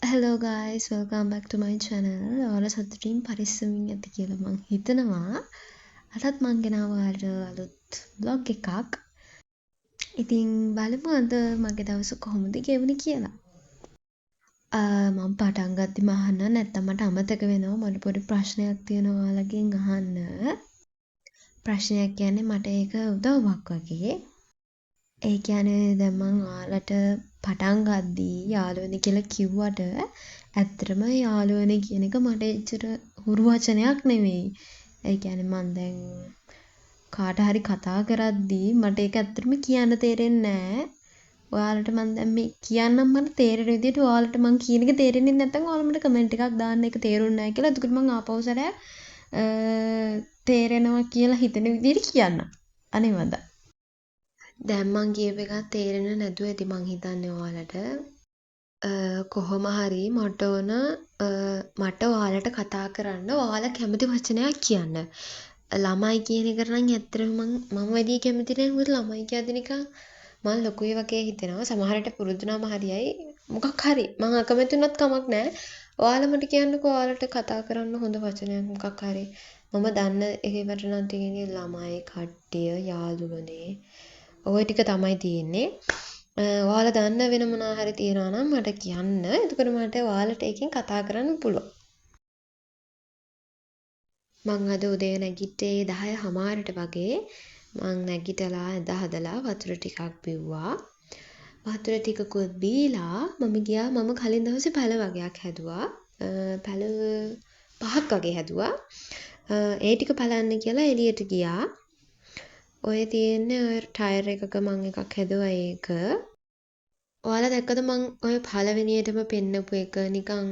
Hello guys, welcome back to my channel. ඔයාලා සතුටින් පරිස්සමින් ඇති කියලා මං හිතනවා. අදත් මං ගෙනාවා ඔයාලට අලුත් vlog එකක්. ඉතින් බලමු අද මගේ දවස කොහොමද ගෙවුනේ කියලා. මං පටන් ගද්දිම අහන්න නැත්නම් මට අමතක වෙනවා. මට පොඩි ප්‍රශ්නයක් තියෙනවා ඔයාලගෙන් අහන්න. ප්‍රශ්නයක් කියන්නේ මට ඒක උදව්වක් වගේ. ඒ කියන්නේ දැන් මං ඔයාලට පටන් ගද්දී යාළුවනේ කියලා කිව්වට ඇත්තටම යාළුවනේ කියන එක මට එච්චර හුරු වචනයක් නෙවෙයි. ඒ කියන්නේ මං දැන් කාට හරි කතා කරද්දී මට ඒක ඇත්තටම කියන්න තේරෙන්නේ නැහැ. ඔයාලට මං දැන් මේ කියන්නම් මට තේරෙන විදිහට ඔයාලට මං කියන එක තේරෙන්නේ නැත්නම් ඔයාලා මට කමෙන්ට් එකක් දාන්න ඒක තේරුන්නේ නැහැ කියලා. එතකොට මං ආපහු සැරයක් තේරෙනවා කියලා හිතෙන විදිහට කියන්නම්. අනේවද? දැන් මං කියප එකක් තේරෙන්නේ නැතුව ඇති මං හිතන්නේ ඔයාලට. කොහොම හරි මට ඕන මට ඔයාලට කතා කරන්න ඔයාලා කැමති වචනයක් කියන්න. ළමයි කියන එකට නම් ඇත්තටම මම වැඩි කැමති නැහැ. මොකද ළමයි කියද්දි නිකන් මම ලොකුයි වගේ හිතෙනවා. සමහර විට පුරුදුනාම හරියයි. මොකක් හරි මං අකමැති වුණත් කමක් නැහැ. ඔයාලා මට කියන්නකෝ ඔයාලට කතා කරන්න හොඳ වචනයක් මොකක් හරි. මම දන්න ඒකට නම් තියෙන්නේ ළමයි, කට්ටිය, යාළුවනේ. ඔය ටික තමයි තියෙන්නේ. ඔයාලා දන්න වෙන මොනවා හරි තියනවා නම් මට කියන්න. එතකොට මට ඔයාලට එකෙන් කතා කරන්න පුළුවන්. මං අද උදේ නැගිට්ටේ 10:00 වගේ. මං නැගිටලා ඇඳ හදලා වතුර ටිකක් බිව්වා. වතුර ටිකකුත් බීලා මම ගියා. මම කලින් දවසේ පැල වගේක් හැදුවා. පැල 5ක් වගේ හැදුවා. ඒ ටික බලන්න කියලා එළියට ගියා. ඔය තියෙන්නේ ඔය ටයර් එකක මං එකක් හැදුවා ඒක. ඔයාලා දැක්කද මං ඔය පළවෙනියටම පෙන්නපු එක නිකන්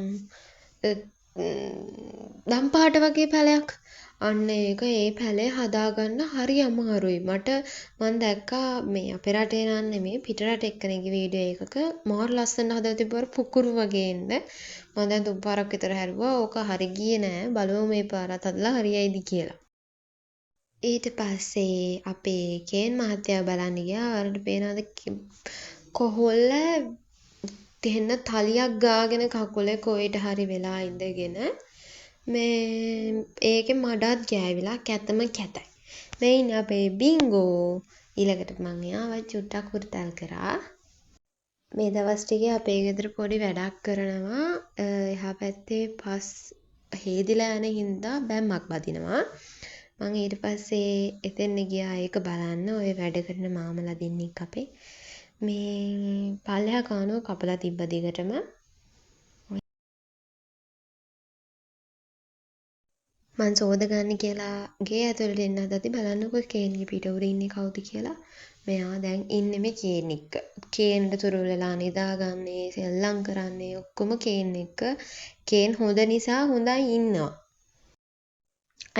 දම් පාට වගේ පැලයක්. අන්න ඒක ඒ පැලේ හදාගන්න හරි අමාරුයි. මං දැක්කා මේ අපේ රටේ නන් නෙමෙයි පිට රට එක්කෙනෙක්ගේ වීඩියෝ එකක මාර ලස්සන හදලා තිබ්බාර පුකුරු වගේ එන්න. මම දැන් තුන්පාරක් විතර හැරුවා. ඕක හරි ගියේ නෑ. බලමු මේ පාරත් හදලා හරියයිද කියලා. ඊට පස්සේ අපේ කේන් මහත්තයා බලන්න ගියා. ඔයාලට පේනවද කොහොල්ල දෙන්න තලියක් ගාගෙන කකුලේ කොයිට හරි වෙලා ඉඳගෙන මේ ඒකේ මඩත් ගෑවිලා කැතම කැතයි. මේ ඉන්නේ අපේ බින්ගෝ. ඊළඟට මං එයාව චුට්ටක් හුරතල් කරා. මේ දවස් ටිකේ අපේ ගෙදර පොඩි වැඩක් කරනවා. එහා පැත්තේ පස් හේදිලා යන හින්දා බැම්මක් බදිනවා. මං ඊට පස්සේ එතෙන් ගියා ඒක බලන්න. ඔය වැඩ කරන මාමලා දෙන්නෙක් අපේ මේ පල්ලෙහා කානුව කපලා තිබ්බ දිගටම. මං සෝද ගන්න කියලා ගේ ඇතුළට එන්න හදද්දි බලන්නකො කේන්ගේ පිට උඩ ඉන්නේ කවුද කියලා. මෙයා දැන් ඉන්නේ මේ කේන් එක්ක. කේන්ට තුරු වෙලා නිදාගන්නේ, සෙල්ලම් කරන්නේ ඔක්කොම කේන් එක්ක. කේන් හොඳ නිසා හොඳයි ඉන්නවා.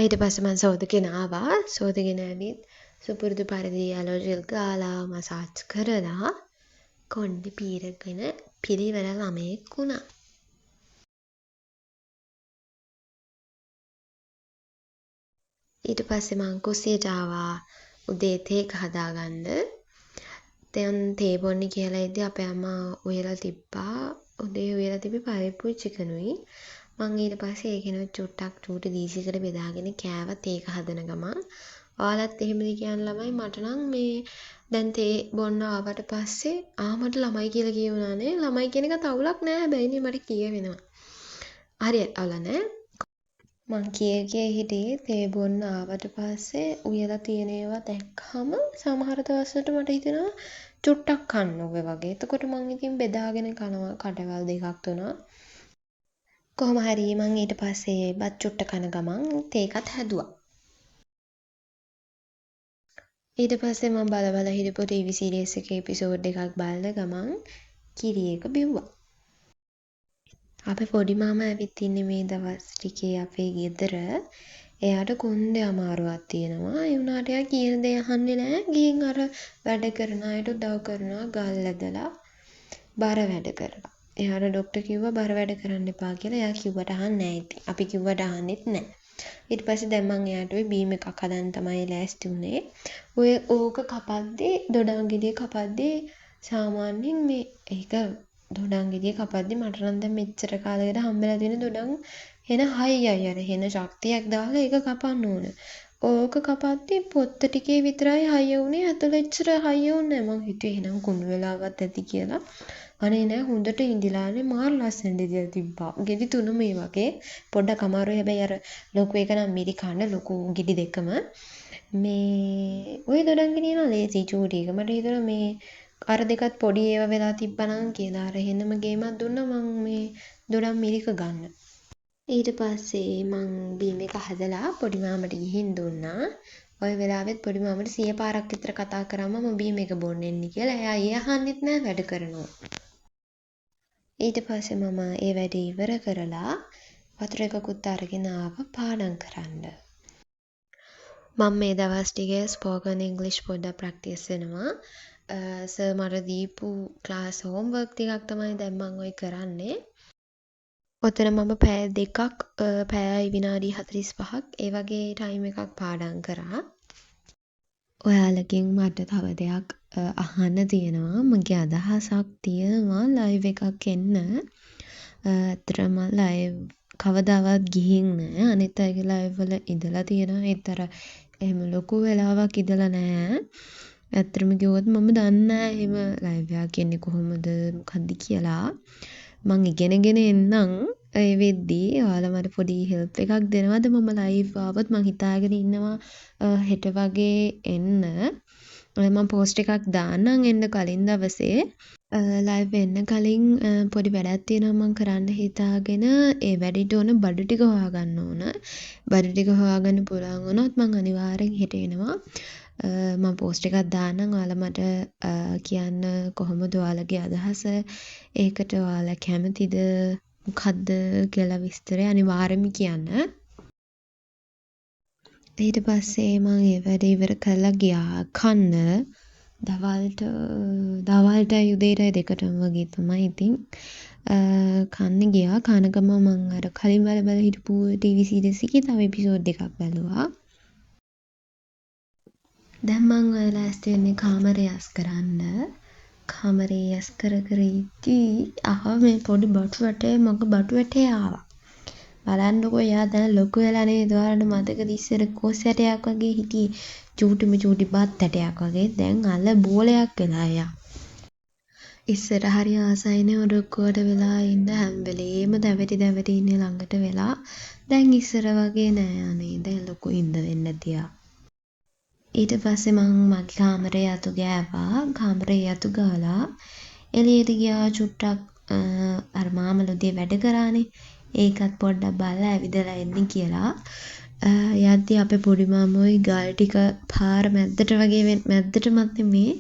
ඊට පස්සේ මං සෝදගෙන ආවා. සෝදගෙන ඇවිත් සුපුරුදු පරිදි ඇලර්ජිල් ගාලා මසාජ් කරලා කොණ්ඩේ පීරගෙන පිරිවර ළමයෙක් වුණා. ඊට පස්සේ මං කුස්සියට ආවා උදේ තේ එක හදාගන්න. දැන් තේ බොන්නේ කියලා ඉද්දි අපේ අම්මා උයලා තිබ්බා. උදේ උයලා තිබ්බේ පරිප්පුයි චිකනුයි. මං ඊට පස්සේ ඒකිනුත් චුට්ටක් චූටි දීසිකට බෙදාගෙන කෑවා තේ එක හදන ගමන්. ඔයාලත් එහෙමද කියන්න ළමයි. මට නම් මේ දැන් තේ බොන්න ආවට පස්සේ මට ළමයි කියලා කියුණානේ. ළමයි කියන එක තවුලක් නෑ. හැබැයි නේ මට කියවෙනවා. හරියට අවුල නෑ. මං කිය හිටියේ තේ බොන්න ආවට පස්සේ උයලා තියෙන ඒවා දැක්කම සමහර දවස්වලට මට හිතෙනවා චුට්ටක් කන්න ඕක වගේ. එතකොට මං ඉතින් බෙදාගෙන කනවා කඩවල් දෙකක් තුනක්. කොහොම හරි මං ඊට පස්සේ බත් චුට්ට කන ගමන් තේකත් හැදුවා. ඊට පස්සේ මම බල හිටපු ටීවී සීරීස් එකේ එපිසෝඩ් එකක් බලන ගමන් කිරි එක බිව්වා. අපේ පොඩි මාමා ඇවිත් ඉන්නේ මේ දවස් ටිකේ අපේ ගෙදර. එයාට කොන්දේ අමාරුවක් තියෙනවා. ඒ වුණාට එයා කියන දේ අහන්නේ නැහැ. ගිහින් අර වැඩ කරන අයට උදව් කරනවා ගල් ඇදලා බර වැඩ කරලා. එයාට ડોක්ටර් කිව්වා බර වැඩ කරන්න එපා කියලා. එයා කිව්වට අහන්නේ නැහැ ඉතින්. අපි කිව්වට අහන්නෙත් නැහැ. ඊට පස්සේ දැන් මං එයාට ওই බීම් එකක් හදන්න තමයි ලෑස්ති වුණේ. ඕක කපද්දී දොඩම් ගෙඩිය කපද්දී සාමාන්‍යයෙන් මේ ඒක දොඩම් ගෙඩිය කපද්දි මට නම් දැන් මෙච්චර කාලෙකට හම්බෙලා තියෙන දොඩම් හෙන 6යි අර හෙන ශක්තියක් දාලා ඒක කපන්න ඕන. ඕක කපද්දි පොත්ත ටිකේ විතරයි හයිය වුණේ. ඇතුළ එච්චර හයිය වුණේ නැහැ. මං හිතුවේ එහෙනම් කුණු වෙලාවත් ඇති කියලා. අනේ නෑ හොඳට ඉඳිලානේ මාර ලස්සනට ඉඳලා තිබ්බා. ගෙඩි තුනම මේ වගේ. පොඩ්ඩක් අමාරුයි හැබැයි අර ලොකු එක නම් මිරි කන්න ලොකු ගෙඩි දෙකම. මේ ඔය දොඩම් ගෙඩිය නම් ලේසි චූටි එක. මට හිතුණා මේ අර දෙකත් පොඩි ඒවා වෙලා තිබ්බනම් කියලා. අර හෙනම ගේමක් දුන්නා මං මේ දොඩම් මිරික ගන්න. ඊට පස්සේ මං බීම් එක හදලා පොඩි මාමට ගිහින් දුන්නා. ওই වෙලාවෙත් පොඩි මාමට 100 පාරක් විතර කතා කරාම මම බීම් එක බොන්න එන්න කියලා. එයා ඒ අහන්නෙත් නෑ වැඩ කරනවා. ඊට පස්සේ මම ඒ වැඩේ ඉවර කරලා වතුර එකකුත් අරගෙන ආවා පාඩම් කරන්න. මම මේ දවස් ටිකේ ස්පෝකන් ඉංග්ලිෂ් පොඩ්ඩක් ප්‍රැක්ටිස් වෙනවා. සර් මට දීපු ක්ලාස් හෝම්වර්ක් ටිකක් තමයි දැන් මම ඔය කරන්නේ. ඔතන මම පැය දෙකක් පැයයි විනාඩි 45ක් ඒ වගේ ටයිම් එකක් පාඩම් කරා. ඔයාලගෙන් මට තව දෙයක් අහන්න තියෙනවා. මගේ අදහසක් තියෙනවා ලයිව් එකක් එන්න. ඇත්තටම ලයිව් කවදාවත් ගිහින් නෑ. අනිත් අයගේ ලයිව් වල ඉඳලා තියෙනවා. ඒත් අර එහෙම ලොකු වෙලාවක් ඉඳලා නෑ. ඇත්තටම කිව්වොත් මම දන්නේ නෑ එහෙම ලයිව් එකක් එන්නේ කොහොමද මොකද්ද කියලා. මං ඉගෙනගෙන එන්නම් ඒ වෙද්දී ඔයාලා මට පොඩි හෙල්ප් එකක් දෙනවද? මම ලයිව් ආවොත් මං හිතාගෙන ඉන්නවා හෙට වගේ එන්න. මම පෝස්ට් එකක් දාන්නම් එන්න කලින් දවසේ. ලයිව් එන්න කලින් පොඩි වැඩක් තියෙනවා මං කරන්න හිතාගෙන ඒ වැඩේට ඕන බඩු ටික හොයාගන්න ඕන. බඩු ටික හොයාගන්න පුළුවන් වුණොත් මං අනිවාර්යෙන් හෙට එනවා. මම පෝස්ට් එකක් දාන්නම්. ඔයාලා මට කියන්න කොහොමද ඔයාලගේ අදහස? ඒකට ඔයාලා කැමතිද? මොකද්ද කියලා විස්තරය අනිවාර්යෙන්ම කියන්න. ඊට පස්සේ මම ඒ වැඩේ ඉවර කරලා ගියා කන්න. දවල්ටයි උදේටයි දෙකටම වගේ තමයි ඉතින් කන්න ගියා. කන ගමන් මම අර කලින් බල හිටපු TV සීරීස් එකේ තව එපිසෝඩ් එකක් බැලුවා. දැන් මං ඔය ලෑස්ති වෙන්නේ කාමරේ යස් කරන්න. කාමරේ යස් කර ඉද්දී මේ පොඩි බටු වැටේ මගේ බටු වැටේ ආවා. බලන්නකෝ එයා දැන් ලොකු වෙලා නේද? ඔයාලට මතකද ඉස්සර කොස් ඇටයක් වගේ හිටියේ චූටි බත් ඇටයක් වගේ. දැන් අල බෝලයක් වෙලා එයා. ඉස්සර හරි ආසයිනේ ඔඩොක්කුවට වෙලා ඉන්න හැම වෙලේම දැවටි ඉන්නේ ළඟට වෙලා. දැන් ඉස්සර වගේ නෑ අනේ. දැන් ලොකු ඉඳ වෙන්න තියා. ඊට පස්සේ මං මගේ කාමරේ යතු ගෑවා. කාමරේ යතු ගාලා එළියට ගියා චුට්ටක් අර මාමලුදියේ වැඩ කරානේ. ඒකත් පොඩ්ඩක් බලලා ඇවිදලා එන්න කියලා. යද්දී අපේ පොඩි මාමෝයි ගල් ටික පාර මැද්දට වගේ මැද්දටමත් නෙමේ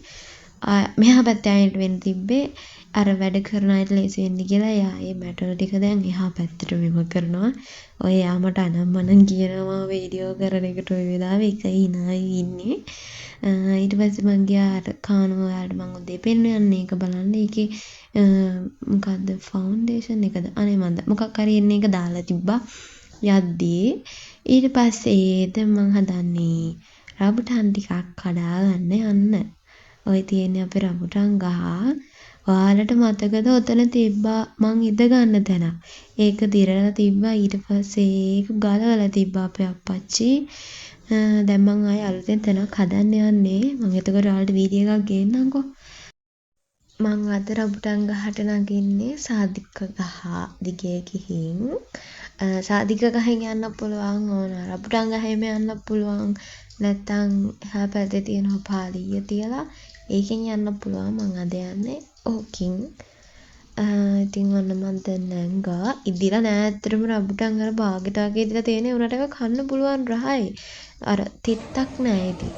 මෙහා පැත්තේ අයින්ට වෙන්න තිබ්බේ. අර වැඩ කරන අයට ලේසි වෙන්න කියලා එයා ඒ මැටල් ටික දැන් එහා පැත්තට මෙම කරනවා. ඔය යා මට අනම්මනම් කියනවා වීඩියෝ කරන එකට ওই වෙලාවේ එක hinaයි ඉන්නේ. ඊට පස්සේ මං ගියා අර කානවා යාට මං උදේ පෙන්වන්න ඒක බලන්න. ඒකේ මොකද්ද ෆවුන්ඩේෂන් එකද? අනේ මන්ද මොකක් හරි එන්නේ එක දාලා තිබ්බා යද්දී. ඊට පස්සේ දැන් මං හදන්නේ රබුටන් ටිකක් කඩා ගන්න යන්න. ඔය තියෙන්නේ අපේ රබුටන් ගහ. ඔයාලට මතකද ඔතන තිබ්බා මං ඉඳ ගන්න තැන. ඒක දිරලා තිබ්බා. ඊට පස්සේ ඒක ගලවලා තිබ්බා අපේ අප්පච්චි. දැන් මං ආයෙ අලුතෙන් තැනක් හදන්න යන්නේ. මං එතකොට ඔයාලට වීඩියෝ එකක් ගේන්නම්කෝ. මං අද රබුටන් ගහට නගින්නේ සාධික ගහ දිගේ ගිහින්. සාධික ගහෙන් යන්න පුළුවන් ඕන රබුටන් ගහෙම යන්න පුළුවන්. නැත්තම් එහා පැත්තේ තියෙන පාලිය තියලා ඒකෙන් යන්න පුළුවන්. මං අද යන්නේ ඕකින්. ඉතින් ඔන්න මම දැන් නැංගා. ඉදිලා නෑ ඇත්තටම රබුටන් අර බාගෙට වගේ ඉදලා තියෙන්නේ. උනට ඒක කන්න පුළුවන් රහයි. අර තිත්තක් නෑ ඉතින්.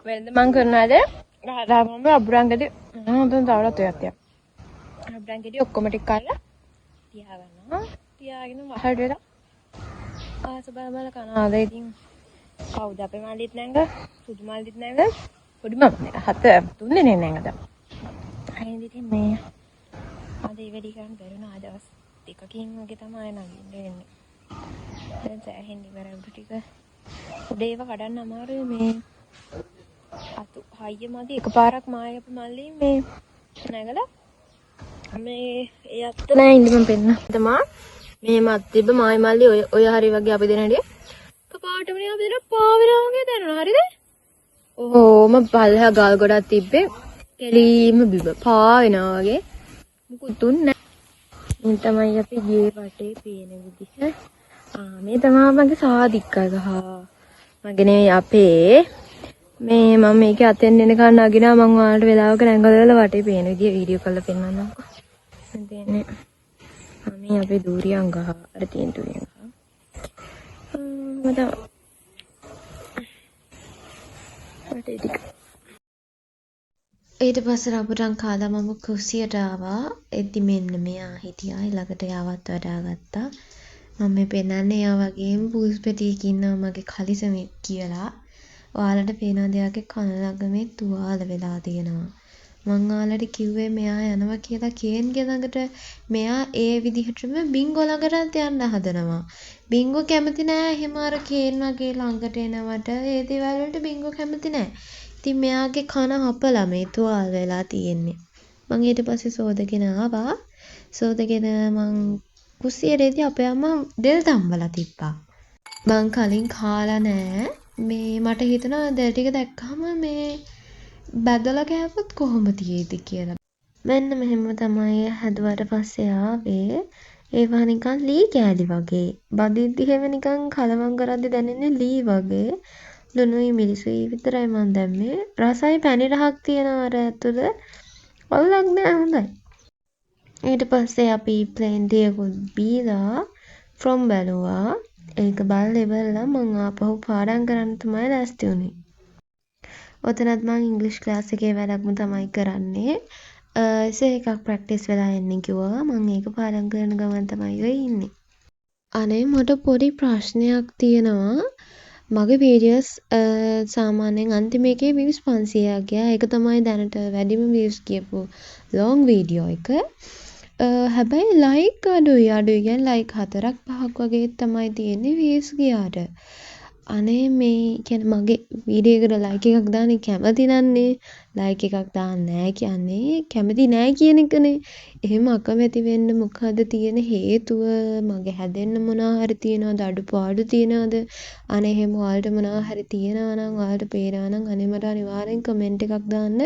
වෙනද මං කරනවාද? රාමම අබුරංගදී හොඳට තවලත් ඔයත් යක්. අබුරංගදී ඔක්කොම ටික කරලා තියාගන්නවා. තියාගෙන වහල් වෙලා ආස බල කනවා. ඉතින් කවුද අපේ මල්ලිත් නැංග? සුදු මල්ලිත් නැංග? පොඩි මම 7 3 දෙනෙක් නැංග තමයි. අයින් ඉතින් මේ අද ඒ වැඩි කරන්න බැරුණා. දවස් දෙකකින් වගේ තමයි නගින්න වෙන්නේ. දැන් සෑහෙන්න ඉවරයි උඩ ටික. උඩ ඒව කඩන්න අමාරුයි මේ අතු හයිය මදි එකපාරක් මායි අපේ මල්ලි මේ නැගලා මේ ඒ අත්ත නෑ ඉන්න මම පෙන්න. තමා මේ මත් තිබ්බ මායි මල්ලි ඔය හරි වගේ අපි දෙන හැටි. කපාටම නේ අපි දෙන පාවිලා වගේ දැනනවා හරිද? ඔහොම පල්ලෙහා ගල් ගොඩක් තිබ්බේ. කෙලීම බිම පාවෙනවා වගේ. මුකුත් උන්නේ නෑ. මේ තමයි අපි ගියේ වටේ පේන විදිහ. මේ තමයි මගේ සාදික්ක ගහ. මගේ නෙවෙයි අපේ. මේ මම මේකේ අතෙන් එනකන් නගිනවා මම ඔයාලට වෙලාවක නැංගලවල වටේ පේන විදිය වීඩියෝ කරලා පෙන්නන්නම්කෝ. දැන් තියෙන්නේ මේ අපේ දූරියන් ගහ අර තියෙන දූරියන් ගහ. මට වටේ ටික ඊට පස්සේ රබුටන් කාලා මම කුස්සියට ආවා. එද්දි මෙන්න මෙයා හිටියා. ළඟට යාවත් වඩා ගත්තා. මම මේ පෙන්නන්නේ එයා වගේම පූස් පෙටියක ඉන්නවා මගේ කලිසමේ කියලා. ඔයාලට පේනවද එයාගේ කන ළඟ මේ තුවාල වෙලා තියෙනවා. මං ඔයාලට කිව්වේ මෙයා යනවා කියලා කේන්ගේ ළඟට. මෙයා ඒ විදිහටම බින්ගෝ ළඟටත් යන්න හදනවා. බින්ගෝ කැමති නෑ එහෙම අර කේන් වගේ ළඟට එනවට. ඒ දේවල් වලට බින්ගෝ කැමති නෑ. ඉතින් මෙයාගේ කන හපලා මේ තුවාල වෙලා තියෙන්නේ. මං ඊට පස්සේ සෝදගෙන ආවා. සෝදගෙන මං කුස්සියේදී අපේ අම්මා දෙල් තම්බලා තිබ්බා. මං කලින් කාලා නෑ. මේ මට හිතෙනවා දෙල් ටික දැක්කම මේ බැදලා කෑවොත් කොහොම තියෙයිද කියලා. මෙන්න මෙහෙම තමයි හැදුවට පස්සේ ආවේ. ඒවා නිකන් ලී කෑලි වගේ. බදිද්දි හැම නිකන් කලවම් කරද්දි දැනෙන්නේ ලී වගේ. ලුණුයි මිරිසුයි විතරයි මන් දැම්මේ. රසයි පැණි රහක් තියෙනවා අර ඇතුළේ. වලක් නෑ හොඳයි. ඊට පස්සේ අපි ප්ලේන් ටියකුත් බීලා ෆ්‍රොම් බැලුවා. ඒක බලලා ඉවරලා මං ආපහු පාඩම් කරන්න තමයි ලෑස්ති වුණේ. ඔතනත් මං ඉංග්‍රීසි ක්ලාස් එකේ වැඩක්ම තමයි කරන්නේ. එසේ එකක් ප්‍රැක්ටිස් වෙලා එන්න කිව්වා. මං ඒක පාඩම් කරන ගමන් තමයි ඔය ඉන්නේ. අනේ මට පොඩි ප්‍රශ්නයක් තියෙනවා. මගේ වීඩියෝස් සාමාන්‍යයෙන් අන්තිම එකේ views 500ක් ගියා. ඒක තමයි දැනට වැඩිම views ගියපු long වීඩියෝ එක. හැබැයි like අඩුයි. අඩුයි කියන්නේ like 4ක් 5ක් වගේ තමයි තියෙන්නේ views ගියාට. අනේ මේ කියන්නේ මගේ වීඩියෝ එකට like එකක් දාන්නේ කැමති නන්නේ. like එකක් දාන්නේ නැහැ කියන්නේ කැමති නැහැ කියන එකනේ. එහෙම අකමැති වෙන්න මොකද තියෙන හේතුව? මගේ හැදෙන්න මොනවා හරි තියනවද? අඩුපාඩු තියනවද? අනේ එහෙම ඔයාලට මොනවා හරි තියෙනවා නම් ඔයාලට පේනවා නම් අනේ මට අනිවාර්යෙන් කමෙන්ට් එකක් දාන්න.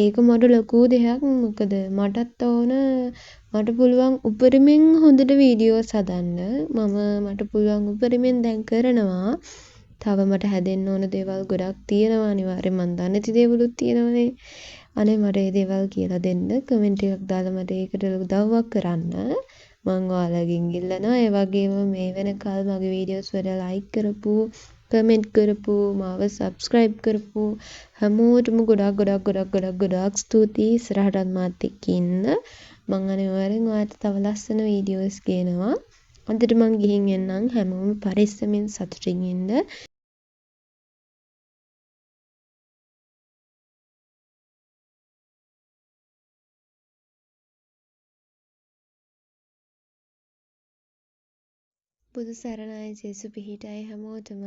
ඒක මට ලොකු දෙයක්. මොකද මටත් ඕන මට පුළුවන් උපරිමෙන් හොඳට වීඩියෝස් හදන්න. මට පුළුවන් උපරිමෙන් දැන් කරනවා. තව මට හැදෙන්න ඕන දේවල් ගොඩක් තියෙනවා. අනිවාර්යෙන් මන් දන්නේ නැති දේවලුත් තියෙනවනේ. අනේ මට මේ දේවල් කියලා දෙන්න. කමෙන්ට් එකක් දාලා මට ඒකට උදව්වක් කරන්න. මං ඔයාලගෙන් ඉල්ලනවා. ඒ වගේම මේ වෙනකල් මගේ වීඩියෝස් වල ලයික් කරපු, කමෙන්ට් කරපු, මාව සබ්ස්ක්‍රයිබ් කරපු හැමෝටම ගොඩක් ස්තුතියි. ඉස්සරහටත් මාත් එක්ක ඉන්න. මං අනිවාර්යෙන් ඔයාලට තව ලස්සන වීඩියෝස් ගේනවා. අදට මං ගිහින් එන්නම්. හැමෝම පරිස්සමෙන් සතුටින් ඉන්න. බුදු සරණයි සේසු පිහිටයි හැමෝටම.